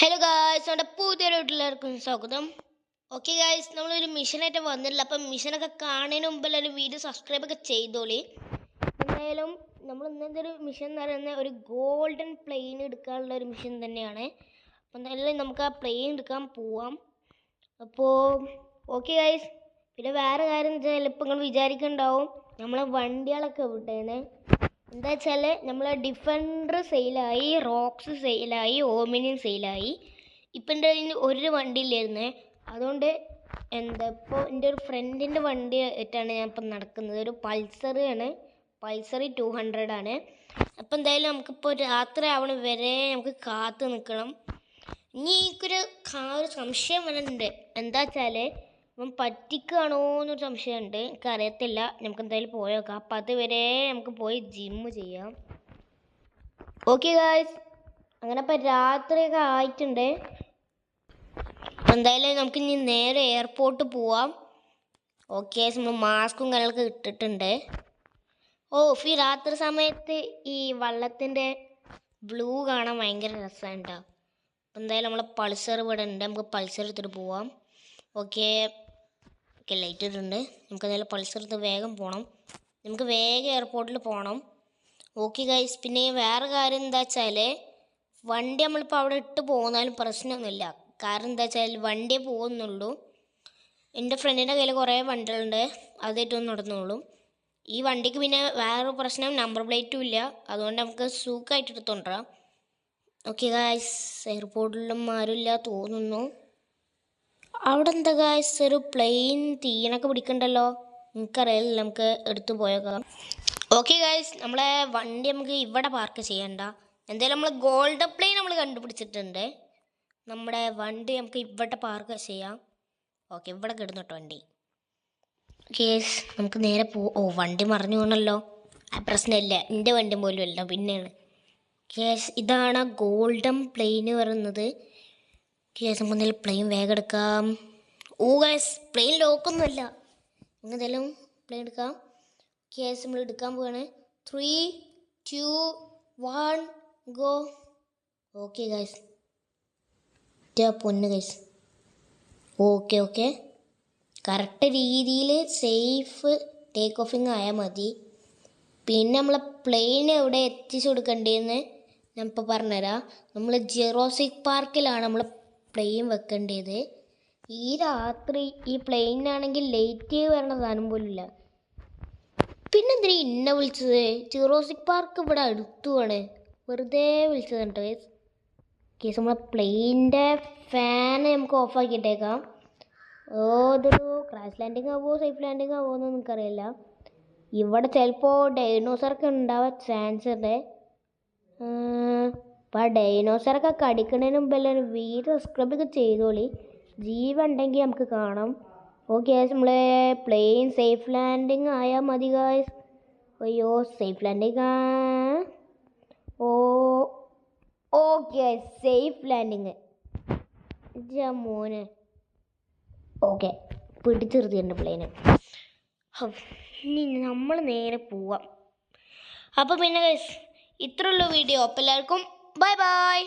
Hello guys, നമ്മുടെ പുതിയൊരു വീട്ടിലെല്ലാവർക്കും സ്വാഗതം. ഓക്കെ ഗായ്സ്, നമ്മളൊരു മിഷനായിട്ട് വന്നിട്ടില്ല. അപ്പം മിഷനൊക്കെ കാണുന്നതിന് മുമ്പ് എല്ലാവരും വീഡിയോ സബ്സ്ക്രൈബ് ഒക്കെ ചെയ്തോളി. എന്തായാലും നമ്മൾ ഇന്നത്തെ ഒരു മിഷൻ എന്ന് പറയുന്നത് ഒരു ഗോൾഡൻ പ്ലെയിൻ എടുക്കാനുള്ള ഒരു മിഷൻ തന്നെയാണ്. അപ്പം എന്തായാലും നമുക്ക് ആ പ്ലെയിൻ എടുക്കാൻ പോവാം. അപ്പോൾ ഓക്കെ ഗായ്സ്, പിന്നെ വേറെ കാര്യം എന്ന് വെച്ചാൽ ഇപ്പം നിങ്ങൾ വിചാരിക്കുന്നുണ്ടാവും നമ്മളെ വണ്ടികളൊക്കെ വിട്ടേനെ. എന്താ വെച്ചാൽ നമ്മളെ ഡിഫൻഡർ സെയിലായി, റോക്സ് സെയിലായി, ഓമിനിയൻ സെയിലായി. ഇപ്പം എൻ്റെ കയ്യിൽ ഒരു വണ്ടിയില്ലായിരുന്നേ. അതുകൊണ്ട് ഇപ്പോൾ എൻ്റെ ഒരു ഫ്രണ്ടിൻ്റെ വണ്ടി ആയിട്ടാണ് ഞാൻ ഇപ്പം നടക്കുന്നത്. ഒരു പൾസറാണ്, പൾസർ 200 ആണ്. അപ്പം എന്തായാലും നമുക്കിപ്പോൾ രാത്രി ആവണ വരെ നമുക്ക് കാത്തു നിൽക്കണം. ഇനി എനിക്കൊരു സംശയം വരുന്നുണ്ട്. എന്താ വെച്ചാൽ അപ്പം പറ്റിക്കുകയാണോ എന്നൊരു സംശയമുണ്ട്. എനിക്കറിയത്തില്ല. നമുക്ക് എന്തായാലും പോയേക്കാം. അപ്പം അതുവരെ നമുക്ക് പോയി ജിമ്മ് ചെയ്യാം. ഓക്കെ ഗായ്സ്, അങ്ങനെ ഇപ്പം രാത്രിയൊക്കെ ആയിട്ടുണ്ട്. എന്തായാലും നമുക്ക് ഇനി നേരെ എയർപോർട്ട് പോവാം. ഓക്കെ, നമ്മൾ മാസ്കും കാര്യങ്ങളൊക്കെ ഇട്ടിട്ടുണ്ട്. ഈ രാത്രി സമയത്ത് ഈ വള്ളത്തിൻ്റെ ബ്ലൂ കാണാൻ ഭയങ്കര രസമുണ്ടാവും. അപ്പം എന്തായാലും നമ്മളെ പൾസർ ഇവിടെ ഉണ്ട്. നമുക്ക് പൾസർ എടുത്തിട്ട് പോവാം. ഓക്കെ, ലൈറ്റ് ഇട്ടിട്ടുണ്ട്. നമുക്ക് എന്തായാലും പൾസർ എടുത്ത് വേഗം പോകണം. നമുക്ക് വേഗം എയർപോർട്ടിൽ പോകണം. ഓക്കെ ഗൈസ്, പിന്നെ വേറെ കാര്യം എന്താ വെച്ചാൽ വണ്ടി നമ്മളിപ്പോൾ അവിടെ ഇട്ട് പോകുന്നാലും പ്രശ്നമൊന്നുമില്ല. കാരണം എന്താ വെച്ചാൽ വണ്ടിയെ പോകുന്നുള്ളൂ. എൻ്റെ ഫ്രണ്ടിൻ്റെ കയ്യിൽ കുറേ വണ്ടികളുണ്ട്, അതായിട്ടൊന്നും നടന്നുള്ളൂ. ഈ വണ്ടിക്ക് പിന്നെ വേറെ പ്രശ്നം, നമ്പർ പ്ലേറ്റും ഇല്ല. അതുകൊണ്ട് നമുക്ക് സുഖമായിട്ട് എടുത്തുകൊണ്ടുവരാം. ഓക്കെ ഗായ്സ്, എയർപോർട്ടിലും ആരുമില്ല തോന്നുന്നു. അവിടെ എന്താ ഗായ്സ്, ഒരു പ്ലെയിൻ തീനൊക്കെ പിടിക്കണ്ടല്ലോ. എനിക്കറിയില്ല, നമുക്ക് എടുത്തു പോയേക്കാം. ഓക്കെ ഗായ്സ്, നമ്മളെ വണ്ടി നമുക്ക് ഇവിടെ പാർക്ക് ചെയ്യണ്ട. എന്തായാലും നമ്മൾ ഗോൾഡൻ പ്ലെയിൻ നമ്മൾ കണ്ടുപിടിച്ചിട്ടുണ്ട്. നമ്മുടെ വണ്ടി നമുക്ക് ഇവിടെ പാർക്ക് ചെയ്യാം. ഓക്കെ, ഇവിടെ കിടന്നിട്ടോ വണ്ടി. കേസ് നമുക്ക് നേരെ വണ്ടി മറിഞ്ഞു പോകണല്ലോ. ആ പ്രശ്നമില്ല, എൻ്റെ വണ്ടി പോലും അല്ല, പിന്നെയാണ്. കേസ് ഇതാണ് ഗോൾഡൻ പ്ലെയിൻ പറയുന്നത്. കേസ് നമുക്ക് എന്തെങ്കിലും പ്ലെയിൻ വേഗം എടുക്കാം. ഗൈസ്, പ്ലെയിൻ ലോക്കൊന്നുമല്ല. എന്തെങ്കിലും പ്ലെയിൻ എടുക്കാം. കേസ് നമ്മൾ എടുക്കാൻ പോവാണ്. 3, 2, 1 ഗോ. ഓക്കെ ഗൈസ്, പൊന്ന് ഗൈസ്. ഓക്കെ കറക്റ്റ് രീതിയിൽ സേഫ് ടേക്ക് ഓഫിങ് ആയാൽ മതി. പിന്നെ നമ്മളെ പ്ലെയിൻ എവിടെ എത്തിച്ചു കൊടുക്കേണ്ടതെന്ന് ഞാൻ ഇപ്പോൾ പറഞ്ഞുതരാം. നമ്മൾ ജുറാസിക് പാർക്കിലാണ് നമ്മൾ പ്ലെയിൻ വെക്കേണ്ടത്. ഈ രാത്രി ഈ പ്ലെയിനാണെങ്കിൽ ലേറ്റ് വരണ സാധനം പോലും ഇല്ല. പിന്നെന്തിനാ ഇന്നെ വിളിച്ചത്? ജുറാസിക് പാർക്ക് ഇവിടെ അടുത്തുമാണ്, വെറുതെ വിളിച്ചതുണ്ട്. കേസ് നമ്മളെ പ്ലെയിനിൻ്റെ ഫാന് നമുക്ക് ഓഫാക്കിയിട്ടേക്കാം. ഇതൊരു ക്രാഷ് ലാൻഡിങ് ആവുമോ സേഫ് ലാൻഡിങ് ആവുമോ എന്ന് എനിക്കറിയില്ല. ഇവിടെ ചിലപ്പോൾ ഡൈനോസറൊക്കെ ഉണ്ടാവാൻ ചാൻസ് ഉണ്ട്. അപ്പം ആ ഡൈനോസറൊക്കെ കടിക്കുന്നതിന് മുമ്പ് എല്ലാവരും വീഡിയോ സബ്സ്ക്രൈബൊക്കെ ചെയ്തോളി. ജീവൻ ഉണ്ടെങ്കിൽ നമുക്ക് കാണാം. ഓക്കെ ഗായ്സ്, നമ്മൾ പ്ലെയിൻ സേഫ് ലാൻഡിങ് ആയാൽ മതി ഗായ്സ്. അയ്യോ, safe landing. Okay, safe landing മോനെ. ഓക്കെ, പിടിച്ചെറുത്തിട്ടുണ്ട് പ്ലെയിന്. ഇനി നമ്മൾ നേരെ പോവാം. അപ്പോൾ പിന്നെ ഗൈസ്, ഇത്രയുള്ള വീഡിയോ. അപ്പോൾ എല്ലാവർക്കും ബൈ ബൈ.